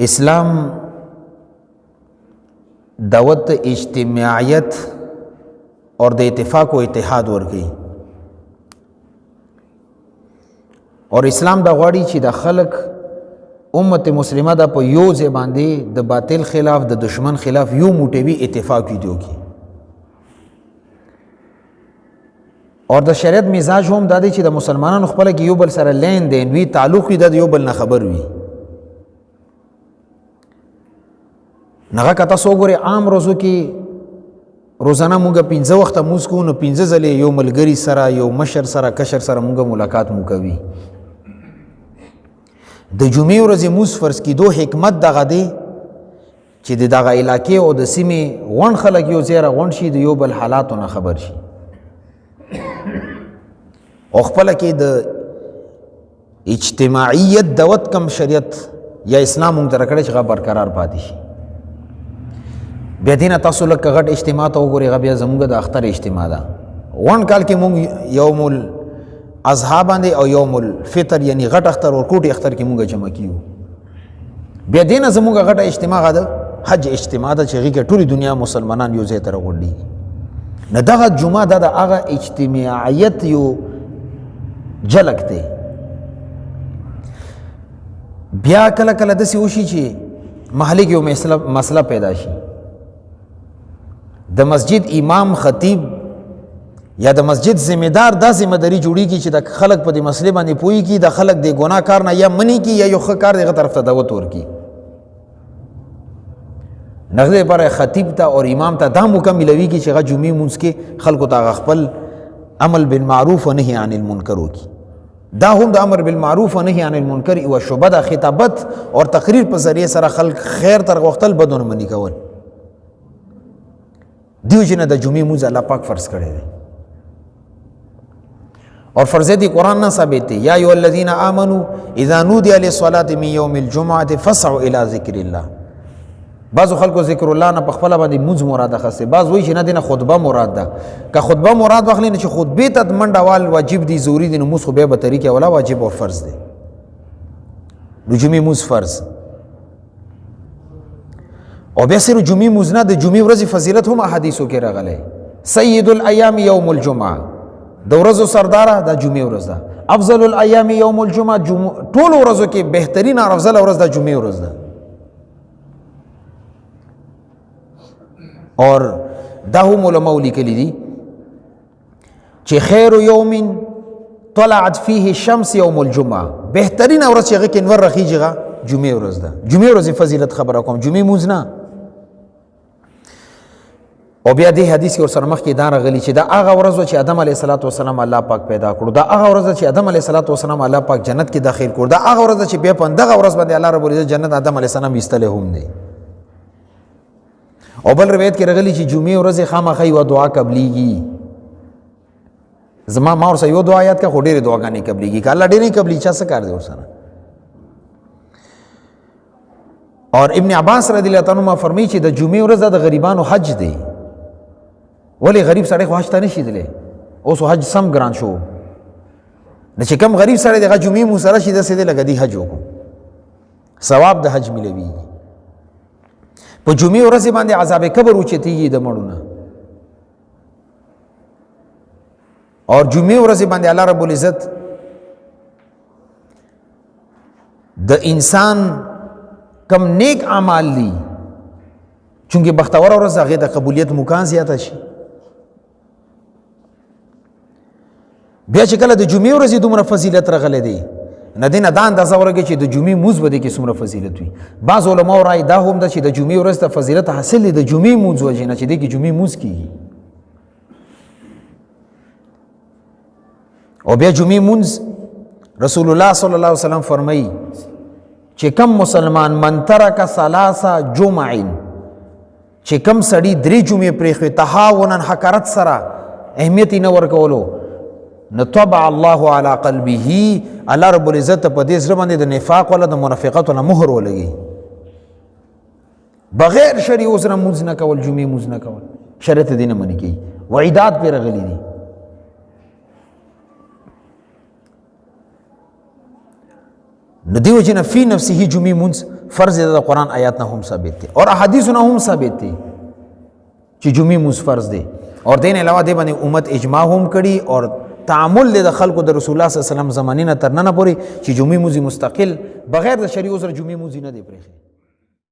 اسلام دعوت اجتماعیت اور د اتفاق و اتحاد ورکي اور اسلام دا غواړي چې د خلق امت مسلمه دا په یو ځای باندې د باطل خلاف د دشمن خلاف یو موټیوي اتفاق وکړي اور د شریعت مزاج هم دا دی چې د مسلمانانو خپل کې یو بل سره لین دین وی تعلق وي د یو بل نه خبر وي نغه کته سو ګوري عام روزو کې روزانه مونږ 15 وخت موږ کو نو 15 ځله یو ملګری سره یو مشر سره کشر سره مونږ ملاقات مو کوي د جمعې ورځې موږ فرض کیدو حکمت دغه دی چې دغه علاقې او د سیمې ون خلک یو ځای راغونډ شي د یو بل حالاتو نه خبر شي او خپل کې د اجتماعیت دعوت کم شریعت یا اسلام موږ تر کړه چې برقرار پاتې شي بیا دینه تاسو لکه غټ اجتماع ته وګورئ بیا زموږ د اختر اجتماع ده ون کال کې موږ یوم الاضحی باندې او یوم الفطر یعنی غټ اختر او کوټي اختر کې موږ جمع کیو بیا دینه زموږ غټ اجتماع ده حج اجتماع ده چې هغه ټولي دنیا مسلمانان یو ځای ته راغونډي نه دغه جمعه د هغه اجتماعیت یو جلک دی بیا کله کله داسې وشي چې محلي کې یو مسله پیدا شي د مسجد امام خطیب یا د مسجد ذمہ دار دا ذمہ داری جوړیږي چې د خلک په دې مسلې باندې پوهیږي د خلک د ګناه کار نه یا منی کی یا یو ښه کار دغه طرف ته دعوت ورکي نغزه پر خطیب ته او امام ته دا مکملوي کی چې هغه جمعې مونږ کې خلکو ته خپل عمل بالمعروف و نهي عن المنکر وکي دا هم د امر بالمعروف و نهي عن المنکر او شوبه د خطابت او تقریر په ذریعه سره خلک خیر تر وختل بدون منی کول دیو جن د جمعې مونږ الله پاک فرض کړی دی اور فرض دی قرآن نه ثابت دی یا ایها الذین آمنوا اذا نودي للصلاة من يوم الجمعة فاسعوا الى ذکر الله بعضو خلکو ذکر الله نه په خپل باندې مونږ مراد خاصه بعض وایي چې نه دینه خطبه مراد ده که خطبه مراد واخلي نه چې خطبه ته منډوال واجب دي ضروری دي نو موږ خو به طریقې ولا واجب او فرض دي د جمعې موږ فرض او بیا سره جمعې موږ نه د جمعې ورځې فضیلت هم احادیثو کې راغلي سید الایام یوم الجمعه د ورځو سرداره د جمعې ورځ ده افضل الایام یوم الجمعه ټول ورځو کې بهترین او افضل ورځ د جمعې ورځ ده اور دا هم علماء لیکلي دي چې خیر یوم طلعت فيه الشمس یوم الجمعه بهترین ورځ چې هغه کې انور رخیږي جمعې ورځ ده جمعې ورځ فضیلت خبره کوم جمعې موږ نه او بیا دې حدیث کې سره مخ کې دا راغلی چې دا هغه ورځ چې آدم علیه السلام الله پاک پیدا کړو دا هغه ورځ چې آدم علیه السلام الله پاک جنت کې داخل کړو دا هغه ورځ چې بیا په دغه ورځ باندې الله رب العزت جنت آدم علیه السلام ایستله هم دی او بل روایت کې راغلی چې جمعې ورځ خامخا یو دعا قبليږي زما ما ورسره یو دعا یاد کا خو ډېرې دعاګانې قبليږي که الله ډېرې قبلي چا څه کار دی ورسره اور ابن عباس رضی الله تعالی عنہ فرمایي چې د جمعې ورځ د غریبانو حج دی ولی غریب سړی خو حج ته نشي تللی اوس حج سم ګران شو نه چې کم غریب سړی دغه جمعې مو سره شي داسې دی لکه دی حج وکړو ثواب د حج ملویږي په جمعې ورځ باندې عذاب قبر اوچتېږي د مړو نه اور جمعې ورځ باندې الله رب العزت د انسان کم نیک اعمال دي چونکه بختور ورځ هغه د قبولیت مکان زیاته شي بیا چې کله د جمعې ورځې دومره فضیلت راغلی دی نه دینه دا اندازه ورکړي چې د جمعې مونځ به دې کې څومره فضیلت وي بعض علماو رایې دا هم ده چې د جمعې ورځ ته فضیلت حاصل دی د جمعې مونځ وجې نه چې دې کې جمعې مونځ کېږي او بیا جمعې مونځ رسول الله صلی الله علیه وسلم فرمایي چې کم مسلمان من ترک ثلاث جمع چې کم سړی درې جمعې پرېښوي تهاونا حقارت سره اهمیت یې نه ورکولو نو طبع الله على قلبه الله رب العزت په دې زړه باندې د نفاق ولا د منافقت ولا مهر ولګي بغیر شرعي عذر مونځ نه کول جمعې مونځ نه کول شریعت دې نه منې کوي وعیدات پې راغلي دي نو دې وجې نه فی نفسه جمعې مونځ فرض دی د قرآن آیات نه هم ثابت دی اور احادیث نه هم ثابت دی چې جمعې مونځ فرض دی اور دین علاوه دی باندې امت اجماع هم کړي اور تعامل د خلکو د رسول الله صلی الله علیه وسلم زمانې نه تر نن پورې چې جمعې مونځ مستقل بغیر د شریعت سره جمعې مونځ نه دی پرېښی